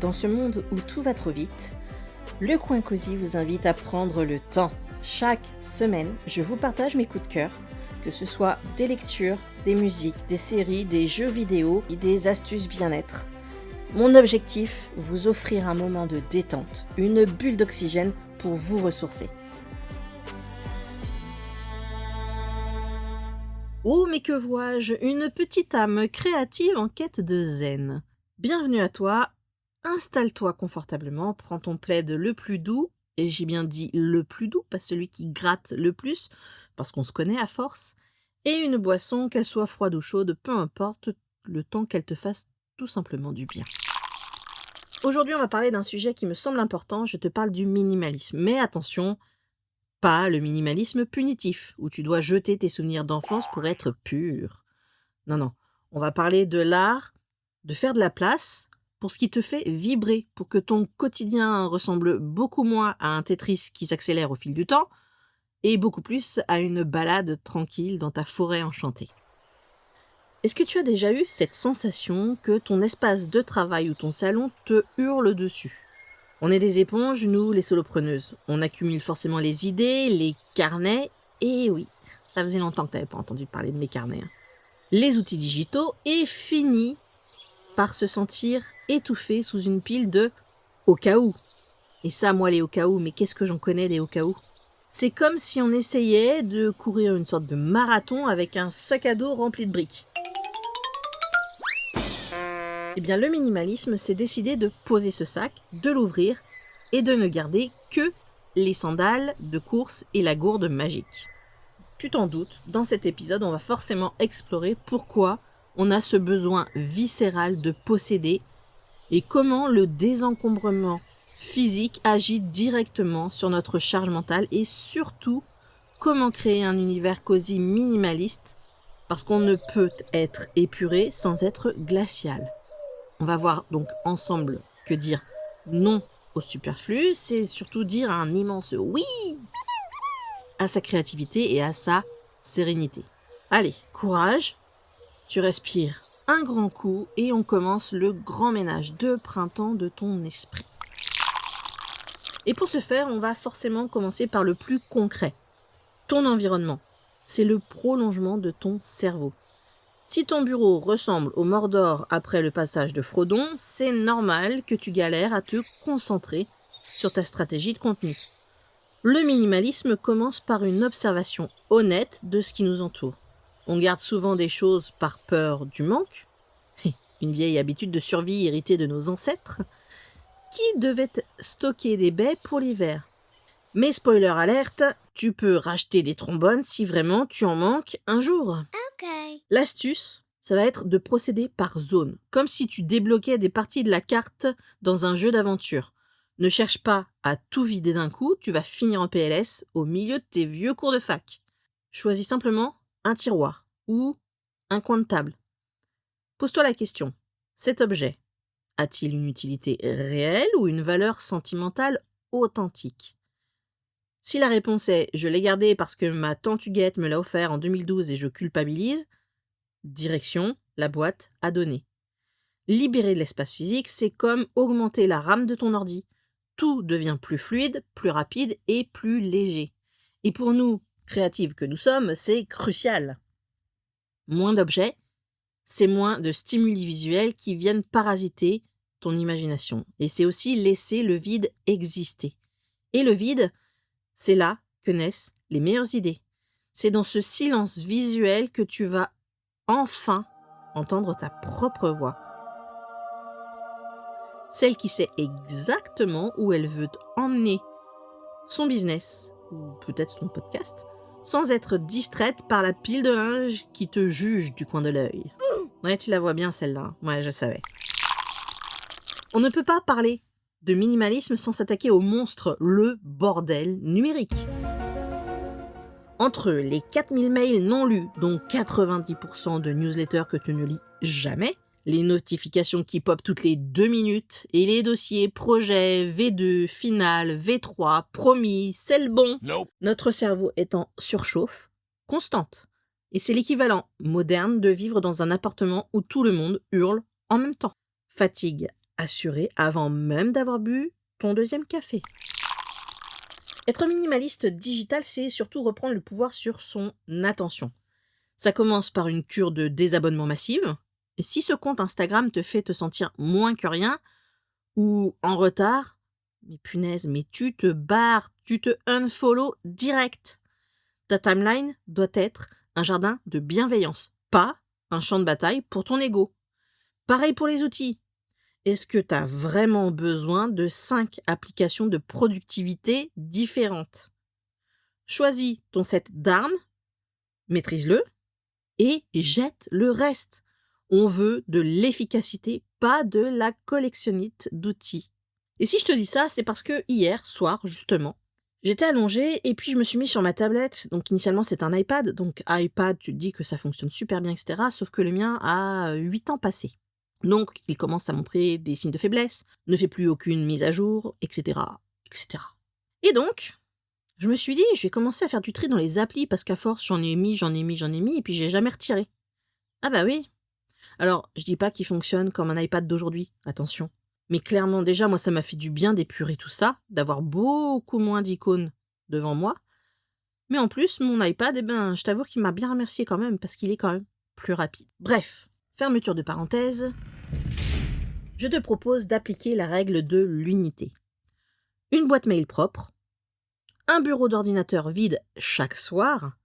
Dans ce monde où tout va trop vite, le Coin Cosy vous invite à prendre le temps. Chaque semaine, je vous partage mes coups de cœur, que ce soit des lectures, des musiques, des séries, des jeux vidéo et des astuces bien-être. Mon objectif, vous offrir un moment de détente, une bulle d'oxygène pour vous ressourcer. Oh, mais que vois-je? Une petite âme créative en quête de zen. Bienvenue à toi, installe-toi confortablement, prends ton plaid le plus doux, et j'ai bien dit le plus doux, pas celui qui gratte le plus, parce qu'on se connaît à force, et une boisson, qu'elle soit froide ou chaude, peu importe, le temps qu'elle te fasse tout simplement du bien. Aujourd'hui, on va parler d'un sujet qui me semble important, je te parle du minimalisme. Mais attention, pas le minimalisme punitif, où tu dois jeter tes souvenirs d'enfance pour être pur. Non, on va parler de l'art de faire de la place pour ce qui te fait vibrer, pour que ton quotidien ressemble beaucoup moins à un Tetris qui s'accélère au fil du temps, et beaucoup plus à une balade tranquille dans ta forêt enchantée. Est-ce que tu as déjà eu cette sensation que ton espace de travail ou ton salon te hurle dessus ? On est des éponges, nous, les solopreneuses. On accumule forcément les idées, les carnets, et oui, ça faisait longtemps que tu n'avais pas entendu parler de mes carnets. Les outils digitaux, et fini par se sentir étouffé sous une pile de « au cas où ». Et ça, moi, les « au cas où », mais qu'est-ce que j'en connais des « au cas où ». C'est comme si on essayait de courir une sorte de marathon avec un sac à dos rempli de briques. Eh bien, le minimalisme, c'est décider de poser ce sac, de l'ouvrir et de ne garder que les sandales de course et la gourde magique. Tu t'en doutes, dans cet épisode, on va forcément explorer pourquoi on a ce besoin viscéral de posséder et comment le désencombrement physique agit directement sur notre charge mentale et surtout comment créer un univers cosy minimaliste parce qu'on ne peut être épuré sans être glacial. On va voir donc ensemble que dire non au superflu, c'est surtout dire un immense oui à sa créativité et à sa sérénité. Allez, courage, tu respires un grand coup et on commence le grand ménage de printemps de ton esprit. Et pour ce faire, on va forcément commencer par le plus concret. Ton environnement, c'est le prolongement de ton cerveau. Si ton bureau ressemble au Mordor après le passage de Frodon, c'est normal que tu galères à te concentrer sur ta stratégie de contenu. Le minimalisme commence par une observation honnête de ce qui nous entoure. On garde souvent des choses par peur du manque, une vieille habitude de survie héritée de nos ancêtres, qui devaient stocker des baies pour l'hiver. Mais spoiler alerte, tu peux racheter des trombones si vraiment tu en manques un jour. Okay. L'astuce, ça va être de procéder par zone, comme si tu débloquais des parties de la carte dans un jeu d'aventure. Ne cherche pas à tout vider d'un coup, tu vas finir en PLS au milieu de tes vieux cours de fac. Choisis simplement un tiroir ou un coin de table. Pose-toi la question, cet objet a-t-il une utilité réelle ou une valeur sentimentale authentique ? Si la réponse est « je l'ai gardé parce que ma tante Huguette me l'a offert en 2012 et je culpabilise », direction, la boîte à donner. Libérer de l'espace physique, c'est comme augmenter la RAM de ton ordi. Tout devient plus fluide, plus rapide et plus léger. Et pour nous, créatives que nous sommes, c'est crucial. Moins d'objets, c'est moins de stimuli visuels qui viennent parasiter ton imagination. Et c'est aussi laisser le vide exister. Et le vide, c'est là que naissent les meilleures idées. C'est dans ce silence visuel que tu vas enfin entendre ta propre voix. Celle qui sait exactement où elle veut emmener son business, ou peut-être son podcast, sans être distraite par la pile de linge qui te juge du coin de l'œil. Ouais, tu la vois bien celle-là. Ouais, je savais. On ne peut pas parler de minimalisme sans s'attaquer au monstre, le bordel numérique. Entre les 4000 mails non lus, dont 90% de newsletters que tu ne lis jamais, les notifications qui popent toutes les 2 minutes, et les dossiers projets V2, finale, V3, promis, c'est le bon, notre cerveau est en surchauffe constante. Et c'est l'équivalent moderne de vivre dans un appartement où tout le monde hurle en même temps. Fatigue assuré avant même d'avoir bu ton deuxième café. Être minimaliste digital, c'est surtout reprendre le pouvoir sur son attention. Ça commence par une cure de désabonnement massive. Et si ce compte Instagram te fait te sentir moins que rien ou en retard, mais punaise, mais tu te barres, tu te unfollow direct. Ta timeline doit être un jardin de bienveillance, pas un champ de bataille pour ton ego. Pareil pour les outils. Est-ce que tu as vraiment besoin de 5 applications de productivité différentes? Choisis ton set d'armes, maîtrise-le et jette le reste. On veut de l'efficacité, pas de la collectionnite d'outils. Et si je te dis ça, c'est parce que hier soir, justement, j'étais allongée et puis je me suis mis sur ma tablette. Donc initialement, c'est un iPad. Donc iPad, tu te dis que ça fonctionne super bien, etc. Sauf que le mien a 8 ans passés. Donc, il commence à montrer des signes de faiblesse, ne fait plus aucune mise à jour, etc., etc. Et donc, je me suis dit, je vais commencer à faire du tri dans les applis parce qu'à force, j'en ai mis, et puis j'ai jamais retiré. Ah bah oui. Alors, je dis pas qu'il fonctionne comme un iPad d'aujourd'hui, attention. Mais clairement, déjà, moi, ça m'a fait du bien d'épurer tout ça, d'avoir beaucoup moins d'icônes devant moi. Mais en plus, mon iPad, je t'avoue qu'il m'a bien remercié quand même, parce qu'il est quand même plus rapide. Bref, fermeture de parenthèse. Je te propose d'appliquer la règle de l'unité. Une boîte mail propre, un bureau d'ordinateur vide chaque soir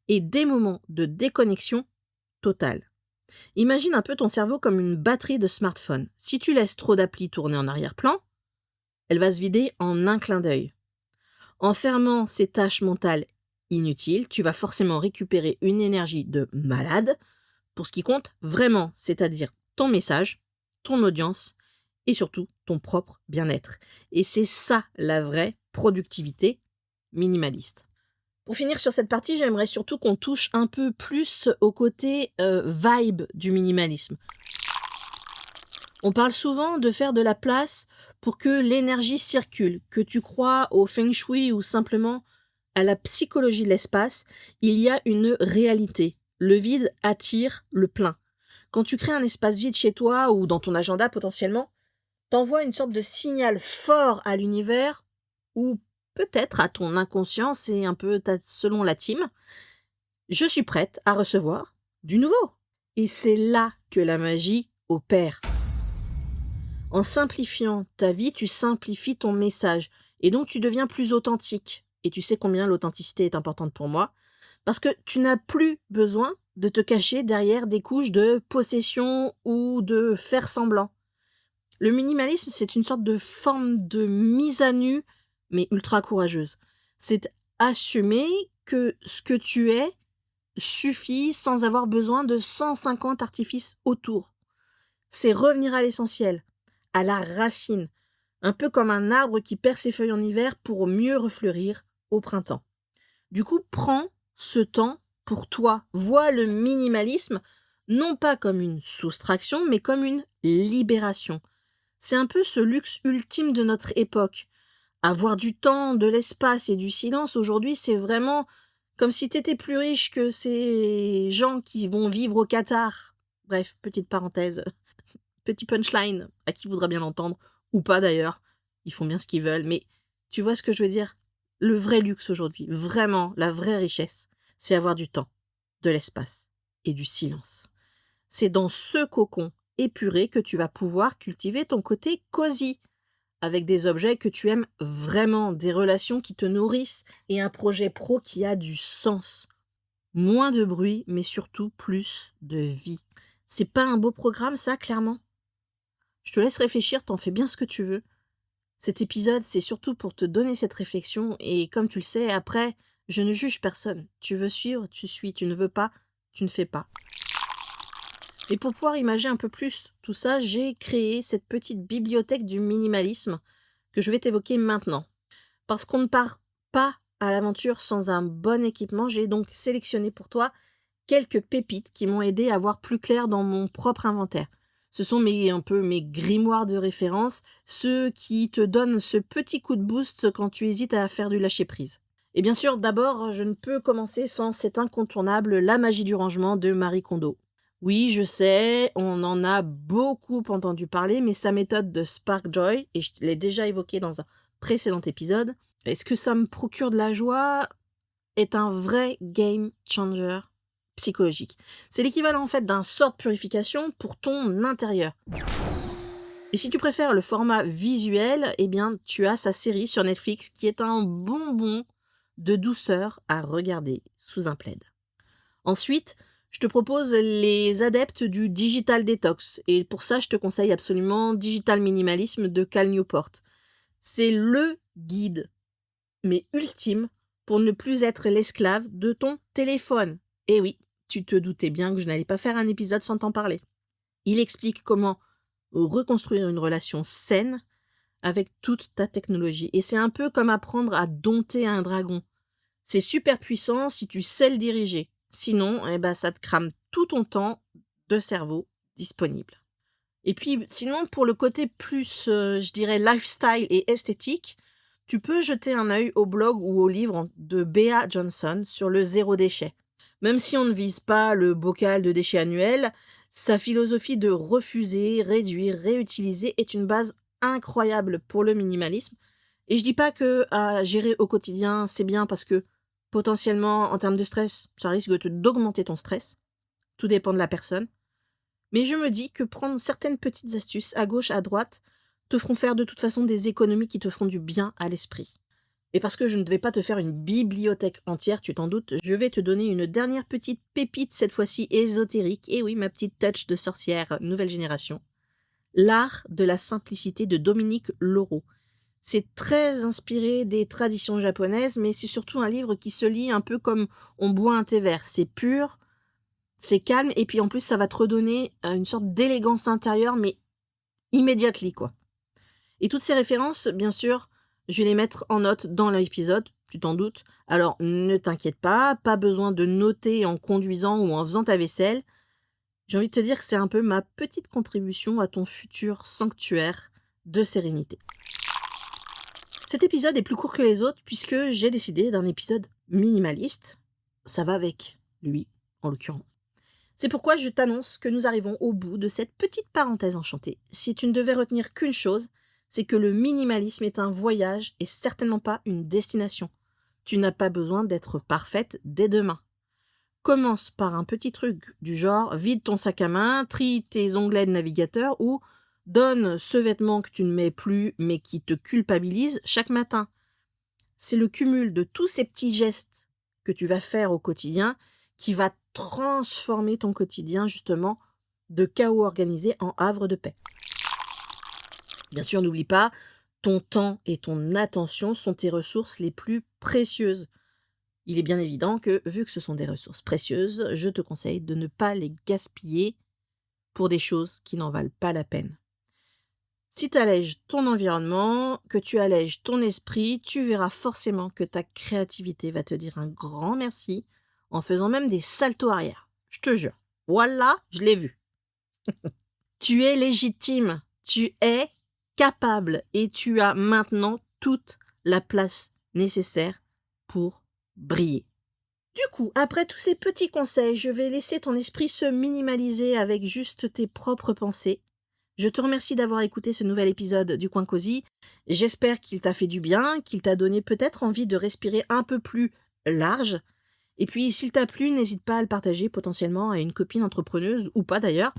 et des moments de déconnexion totale. Imagine un peu ton cerveau comme une batterie de smartphone. Si tu laisses trop d'applis tourner en arrière-plan, elle va se vider en un clin d'œil. En fermant ces tâches mentales inutiles, tu vas forcément récupérer une énergie de malade pour ce qui compte vraiment, c'est-à-dire ton message, ton audience et surtout ton propre bien-être. Et c'est ça la vraie productivité minimaliste. Pour finir sur cette partie, j'aimerais surtout qu'on touche un peu plus au côté vibe du minimalisme. On parle souvent de faire de la place pour que l'énergie circule, que tu crois au feng shui ou simplement à la psychologie de l'espace, il y a une réalité. Le vide attire le plein. Quand tu crées un espace vide chez toi ou dans ton agenda potentiellement, t'envoies une sorte de signal fort à l'univers ou peut-être à ton inconscient, c'est un peu selon la team. Je suis prête à recevoir du nouveau. Et c'est là que la magie opère. En simplifiant ta vie, tu simplifies ton message et donc tu deviens plus authentique. Et tu sais combien l'authenticité est importante pour moi parce que tu n'as plus besoin de te cacher derrière des couches de possession ou de faire semblant. Le minimalisme, c'est une sorte de forme de mise à nu, mais ultra courageuse. C'est assumer que ce que tu es suffit sans avoir besoin de 150 artifices autour. C'est revenir à l'essentiel, à la racine, un peu comme un arbre qui perd ses feuilles en hiver pour mieux refleurir au printemps. Du coup, prends ce temps pour toi. Vois le minimalisme non pas comme une soustraction, mais comme une libération. C'est un peu ce luxe ultime de notre époque. Avoir du temps, de l'espace et du silence, aujourd'hui, c'est vraiment comme si t'étais plus riche que ces gens qui vont vivre au Qatar. Bref, petite parenthèse. Petit punchline, à qui voudra bien l'entendre, ou pas d'ailleurs. Ils font bien ce qu'ils veulent, mais tu vois ce que je veux dire? Le vrai luxe aujourd'hui, vraiment, la vraie richesse, c'est avoir du temps, de l'espace et du silence. C'est dans ce cocon épuré que tu vas pouvoir cultiver ton côté cosy, avec des objets que tu aimes vraiment, des relations qui te nourrissent et un projet pro qui a du sens. Moins de bruit, mais surtout plus de vie. C'est pas un beau programme, ça, clairement? Je te laisse réfléchir, t'en fais bien ce que tu veux. Cet épisode, c'est surtout pour te donner cette réflexion et comme tu le sais, après, je ne juge personne. Tu veux suivre, tu suis, tu ne veux pas, tu ne fais pas. Et pour pouvoir imaginer un peu plus tout ça, j'ai créé cette petite bibliothèque du minimalisme que je vais t'évoquer maintenant. Parce qu'on ne part pas à l'aventure sans un bon équipement, j'ai donc sélectionné pour toi quelques pépites qui m'ont aidé à voir plus clair dans mon propre inventaire. Ce sont mes grimoires de référence, ceux qui te donnent ce petit coup de boost quand tu hésites à faire du lâcher-prise. Et bien sûr, d'abord, je ne peux commencer sans cet incontournable La magie du rangement de Marie Kondo. Oui, je sais, on en a beaucoup entendu parler, mais sa méthode de Spark Joy, et je l'ai déjà évoqué dans un précédent épisode, est-ce que ça me procure de la joie, est un vrai game changer psychologique. C'est l'équivalent en fait d'un sort de purification pour ton intérieur. Et si tu préfères le format visuel, eh bien tu as sa série sur Netflix qui est un bonbon de douceur à regarder sous un plaid. Ensuite, je te propose les adeptes du digital detox. Et pour ça, je te conseille absolument Digital Minimalism de Cal Newport. C'est le guide, mais ultime, pour ne plus être l'esclave de ton téléphone. Et oui, tu te doutais bien que je n'allais pas faire un épisode sans t'en parler. Il explique comment reconstruire une relation saine avec toute ta technologie. Et c'est un peu comme apprendre à dompter un dragon. C'est super puissant si tu sais le diriger. Sinon, ça te crame tout ton temps de cerveau disponible. Et puis, sinon, pour le côté plus, je dirais, lifestyle et esthétique, tu peux jeter un œil au blog ou au livre de Bea Johnson sur le zéro déchet. Même si on ne vise pas le bocal de déchets annuel, sa philosophie de refuser, réduire, réutiliser est une base incroyable pour le minimalisme. Et je dis pas que à gérer au quotidien, c'est bien parce que potentiellement, en termes de stress, ça risque d'augmenter ton stress. Tout dépend de la personne. Mais je me dis que prendre certaines petites astuces à gauche, à droite, te feront faire de toute façon des économies qui te feront du bien à l'esprit. Et parce que je ne vais pas te faire une bibliothèque entière, tu t'en doutes, je vais te donner une dernière petite pépite, cette fois-ci ésotérique. Et oui, ma petite touch de sorcière nouvelle génération. L'art de la simplicité de Dominique Leroux. C'est très inspiré des traditions japonaises, mais c'est surtout un livre qui se lit un peu comme on boit un thé vert. C'est pur, c'est calme, et puis en plus ça va te redonner une sorte d'élégance intérieure, mais immediately, quoi. Et toutes ces références, bien sûr, je vais les mettre en note dans l'épisode, tu t'en doutes. Alors ne t'inquiète pas besoin de noter en conduisant ou en faisant ta vaisselle. J'ai envie de te dire que c'est un peu ma petite contribution à ton futur sanctuaire de sérénité. Cet épisode est plus court que les autres puisque j'ai décidé d'un épisode minimaliste. Ça va avec lui, en l'occurrence. C'est pourquoi je t'annonce que nous arrivons au bout de cette petite parenthèse enchantée. Si tu ne devais retenir qu'une chose, c'est que le minimalisme est un voyage et certainement pas une destination. Tu n'as pas besoin d'être parfaite dès demain. Commence par un petit truc du genre vide ton sac à main, trie tes onglets de navigateur ou donne ce vêtement que tu ne mets plus mais qui te culpabilise chaque matin. C'est le cumul de tous ces petits gestes que tu vas faire au quotidien qui va transformer ton quotidien justement de chaos organisé en havre de paix. Bien sûr, n'oublie pas, ton temps et ton attention sont tes ressources les plus précieuses. Il est bien évident que, vu que ce sont des ressources précieuses, je te conseille de ne pas les gaspiller pour des choses qui n'en valent pas la peine. Si tu allèges ton environnement, que tu allèges ton esprit, tu verras forcément que ta créativité va te dire un grand merci en faisant même des saltos arrière. Je te jure. Voilà, je l'ai vu. Tu es légitime, tu es capable et tu as maintenant toute la place nécessaire pour briller. Du coup, après tous ces petits conseils, je vais laisser ton esprit se minimaliser avec juste tes propres pensées. Je te remercie d'avoir écouté ce nouvel épisode du Coin Cosy. J'espère qu'il t'a fait du bien, qu'il t'a donné peut-être envie de respirer un peu plus large. Et puis, s'il t'a plu, n'hésite pas à le partager potentiellement à une copine entrepreneuse, ou pas d'ailleurs,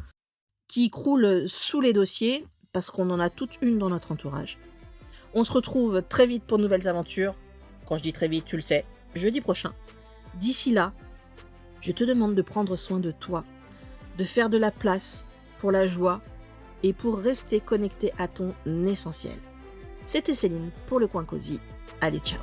qui croule sous les dossiers, parce qu'on en a toute une dans notre entourage. On se retrouve très vite pour de nouvelles aventures. Quand je dis très vite, tu le sais, jeudi prochain. D'ici là, je te demande de prendre soin de toi, de faire de la place pour la joie et pour rester connecté à ton essentiel. C'était Céline pour le Coin Cosy. Allez, ciao!